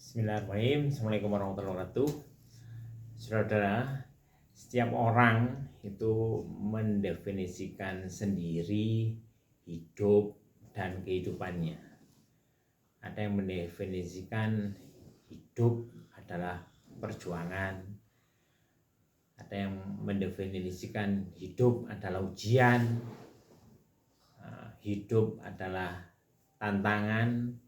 Bismillahirrahmanirrahim. Assalamualaikum warahmatullahi wabarakatuh. Saudara, setiap orang itu mendefinisikan sendiri hidup dan kehidupannya. Ada yang mendefinisikan hidup adalah perjuangan. Ada yang mendefinisikan hidup adalah ujian. Hidup adalah tantangan.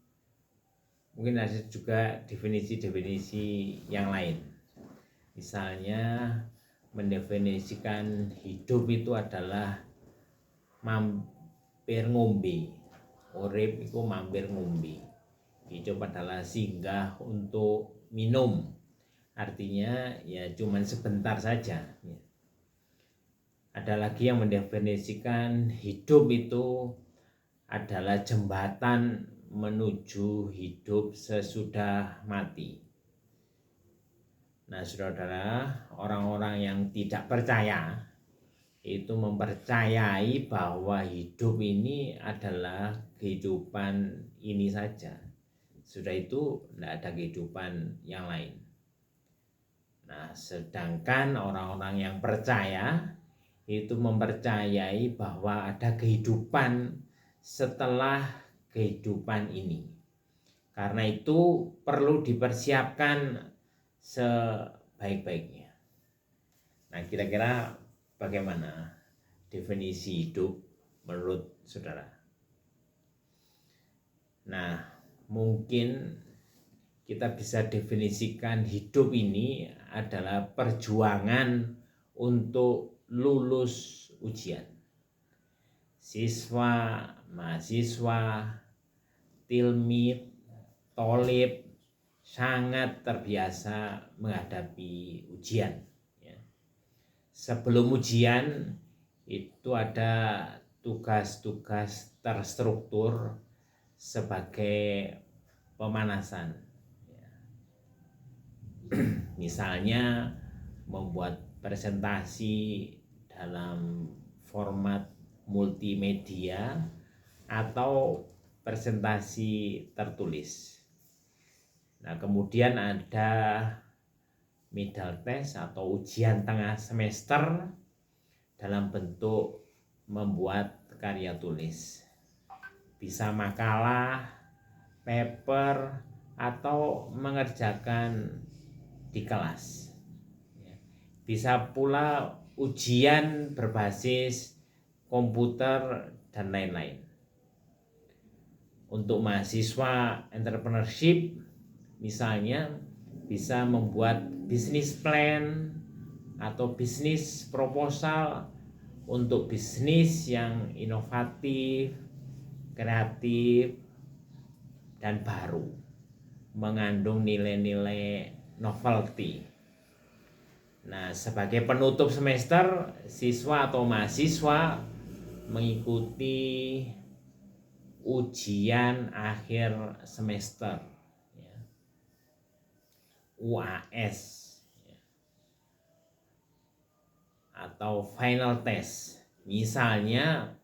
Mungkin ada juga definisi-definisi yang lain. Misalnya mendefinisikan hidup itu adalah mampir ngombe. Urip itu mampir ngombe. Hidup adalah singgah untuk minum. Artinya ya cuman sebentar saja. Ada lagi yang mendefinisikan hidup itu adalah jembatan menuju hidup sesudah mati. Nah, saudara, orang-orang yang tidak percaya itu mempercayai bahwa hidup ini adalah kehidupan ini saja. Sudah itu tidak ada kehidupan yang lain. Nah, sedangkan orang-orang yang percaya itu mempercayai bahwa ada kehidupan setelah kehidupan ini. Karena itu perlu dipersiapkan sebaik-baiknya. Nah, kira-kira bagaimana definisi hidup menurut saudara? Nah, mungkin kita bisa definisikan hidup ini adalah perjuangan untuk lulus ujian. Siswa, mahasiswa, tilmid, tholib sangat terbiasa menghadapi ujian. Sebelum ujian itu ada tugas-tugas terstruktur sebagai pemanasan. Misalnya membuat presentasi dalam format multimedia atau presentasi tertulis. Nah, kemudian ada middle test atau ujian tengah semester dalam bentuk membuat karya tulis. Bisa makalah, paper, atau mengerjakan di kelas. Bisa pula ujian berbasis komputer dan lain-lain. Untuk mahasiswa entrepreneurship misalnya bisa membuat bisnis plan atau bisnis proposal untuk bisnis yang inovatif, kreatif, dan baru, mengandung nilai-nilai novelty. Nah, sebagai penutup semester, siswa atau mahasiswa mengikuti ujian akhir semester, UAS atau final test. Misalnya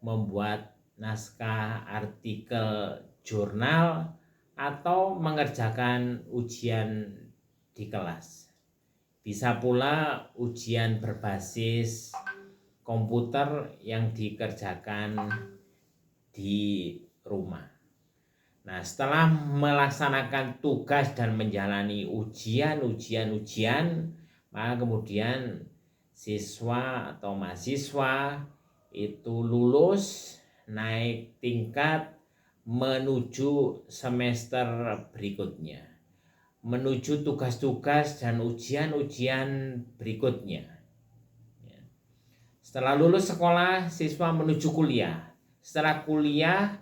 membuat naskah artikel jurnal atau mengerjakan ujian di kelas. Bisa pula ujian berbasis komputer yang dikerjakan di rumah. Nah, setelah melaksanakan tugas dan menjalani ujian, maka kemudian siswa atau mahasiswa itu lulus, naik tingkat menuju semester berikutnya, menuju tugas-tugas dan ujian-ujian berikutnya. Setelah lulus sekolah, siswa menuju kuliah. Setelah kuliah,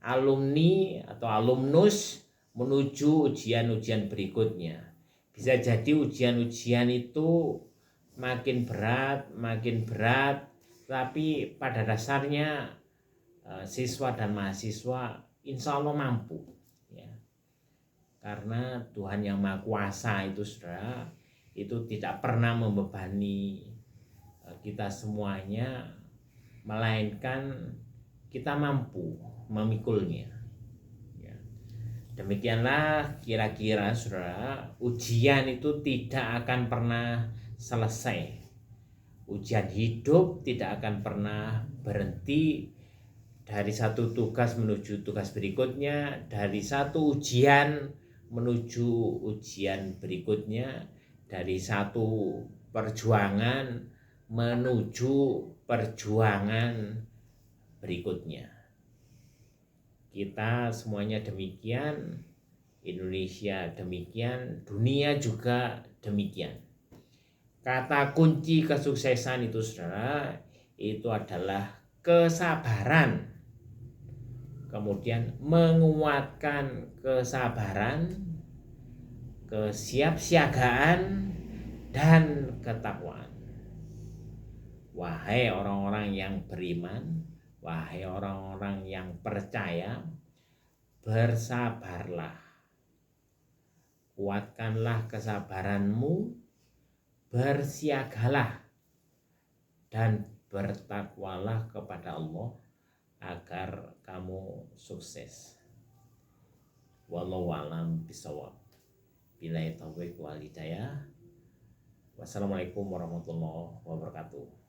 alumni atau alumnus menuju ujian-ujian berikutnya. Bisa jadi ujian-ujian itu makin berat, tapi pada dasarnya siswa dan mahasiswa insya Allah mampu. Karena Tuhan yang Maha Kuasa itu, saudara, itu tidak pernah membebani kita semuanya, melainkan kita mampu memikulnya. Demikianlah kira-kira saudara, ujian itu tidak akan pernah selesai. Ujian hidup tidak akan pernah berhenti, dari satu tugas menuju tugas berikutnya, dari satu ujian menuju ujian berikutnya, dari satu perjuangan menuju perjuangan berikutnya. Kita semuanya demikian, Indonesia demikian, dunia juga demikian. Kata kunci kesuksesan itu saudara, itu adalah kesabaran. Kemudian menguatkan kesabaran, kesiapsiagaan, dan ketakwaan. Wahai orang-orang yang beriman, wahai orang-orang yang percaya, bersabarlah. Kuatkanlah kesabaranmu, bersiagalah, dan bertakwalah kepada Allah agar kamu sukses. Wallahu a'lam bishawab. Billahi taufiq wal hidayah. Wassalamualaikum warahmatullahi wabarakatuh.